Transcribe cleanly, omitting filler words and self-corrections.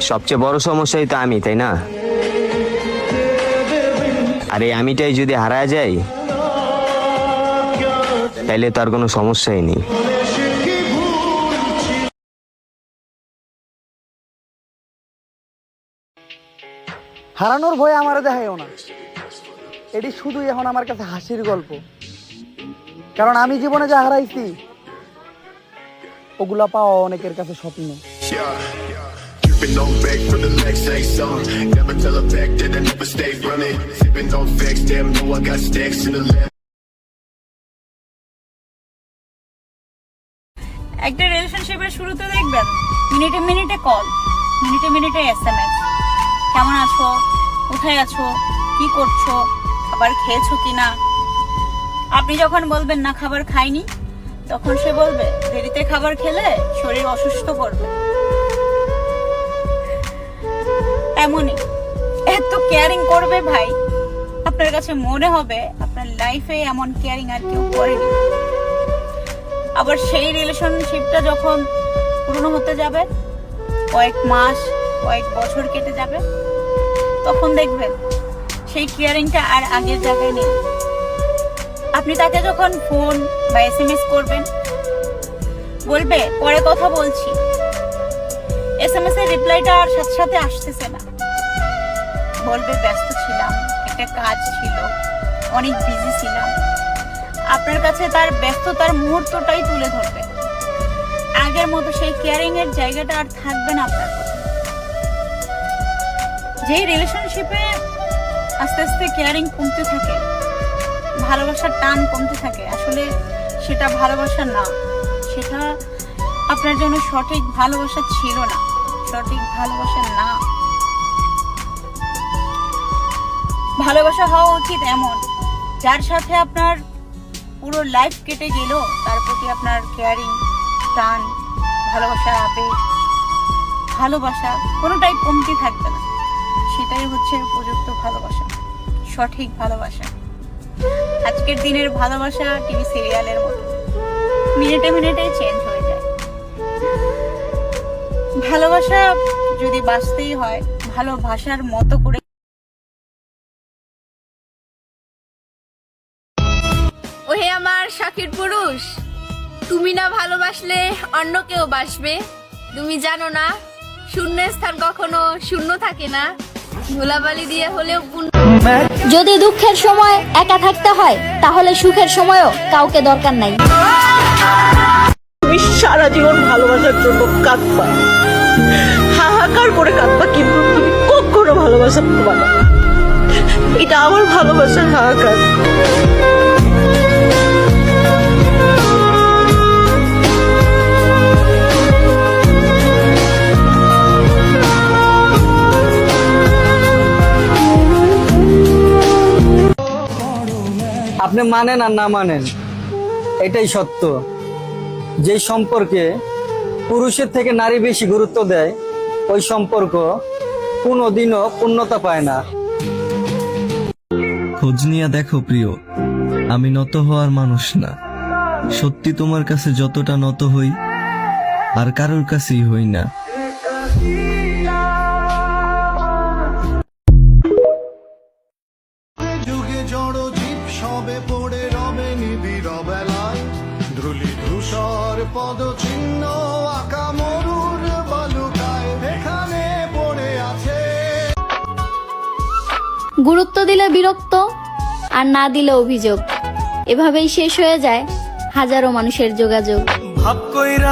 সবচেয়ে বড় সমস্যাই তো আমি, তাই না? আর এই আমিটাই যদি হারায় যায় তাইলে তো আর কোনো সমস্যাই নেই। হারানোর ভয় আমার দেখায়ও না, এটি শুধুই এখন আমার কাছে হাসির গল্প। কারণ আমি জীবনে যা হারাইছি ওগুলা পাওয়া অনেকের কাছে স্বপ্ন। Dripping on back from the legs, say something. Never tell a fact that I never stay running. Sipping on facts, damn, know I got stacks in the lab. একটা রিলেশনশিপের শুরুতে দেখবেন মিনিটে মিনিটে কল, মিনিটে মিনিটে এসএমএস, কেমন আছো, কোথায় আছো, কি করছো, খাবার খেয়েছো কিনা। আপনি যখন বলবেন না খাবার খাইনি, তখন সে বলবে দেরিতে খাবার খেলে শরীর অসুস্থ করবে। এমনই এত কেয়ারিং করবে ভাই, আপনার কাছে মনে হবে আপনার লাইফে এমন কেয়ারিং আর কেউ করেনি। আবার সেই রিলেশনশিপটা যখন পুরনো হতে যাবে, কয়েক মাস কয়েক বছর কেটে যাবে, তখন দেখবেন সেই কেয়ারিংটা আর আগের জায়গায় নেই। আপনি তাকে যখন ফোন বা এসএমএস করবেন, বলবে পরে কথা বলছি, এসএমএস এর রিপ্লাইটা আর সাথে সাথে আসতেছে না, বলবে ব্যস্ত ছিলাম, একটা কাজ ছিল, অনেক বিজি ছিলাম। আপনার কাছে তার ব্যস্ততার মুহূর্তটাই তুলে ধরবে, আগের মতো সেই কেয়ারিং এর জায়গাটা আর থাকবে না আপনার কাছে। যে রিলেশনশিপে আস্তে আস্তে কেয়ারিং কমতে থাকে, ভালোবাসার টান কমতে থাকে, আসলে সেটা ভালোবাসা না, সেটা আপনার জন্য সঠিক ভালোবাসা ছিল না, সঠিক ভালোবাসা না। ভালোবাসা হওয়া উচিত এমন, যার সাথে আপনার পুরো লাইফ কেটে গেল, তার প্রতি আপনার কেয়ারিং, টান, ভালোবাসার আবেগ, ভালোবাসা কোনোটাই কমতি থাকবে না। সেটাই হচ্ছে উপযুক্ত ভালোবাসা, সঠিক ভালোবাসা। আজকের দিনের ভালোবাসা টিভি সিরিয়ালের মতো, মিনিটে মিনিটে চেঞ্জ হয়ে যায়। ভালোবাসা যদি বাঁচতেই হয় ভালোবাসার মতো করে। ওহে আমার শখের পুরুষ, তুমি না ভালোবাসলে অন্য কেউ বাসবে। তুমি জানো না শূন্য স্থান কখনো শূন্য থাকে না, ধুলাবালি দিয়ে হলেও যদি দুঃখের সময় একা থাকতে হয় তাহলে সুখের সময়ও কাউকে দরকার নাই। তুমি সারা জীবন ভালোবাসার জন্য কাঁদবা, হাহাকার করে কাঁদবা, কিন্তু তুমি কখনো ভালোবাসা পাবা না। এটা আমার ভালোবাসার হাহাকার। আপনি মানেন আর না মানেন, এটাই সত্য। যে সম্পর্কে পুরুষের থেকে নারী বেশি গুরুত্ব দেয়, ওই সম্পর্ক কোনোদিনও পূর্ণতা পায় না। খোঁজ নিয়ে দেখো প্রিয়, আমি নত হওয়ার মানুষ না। সত্যি তোমার কাছে যতটা নত হই, আর কারোর কাছেই হই না। যুগে জড় জীব সবে পড়ে রবে নিবিড় বেলায়, ধুলি ধূসর পদচিহ্ন আঁকা মরুর বালুকায় এখানে পড়ে আছে। গুরুত্ব দিলে বিরক্ত, আর না দিলে অভিযোগ। এভাবেই শেষ হয়ে যায় হাজারো মানুষের যোগাযোগ। ভাব কইরা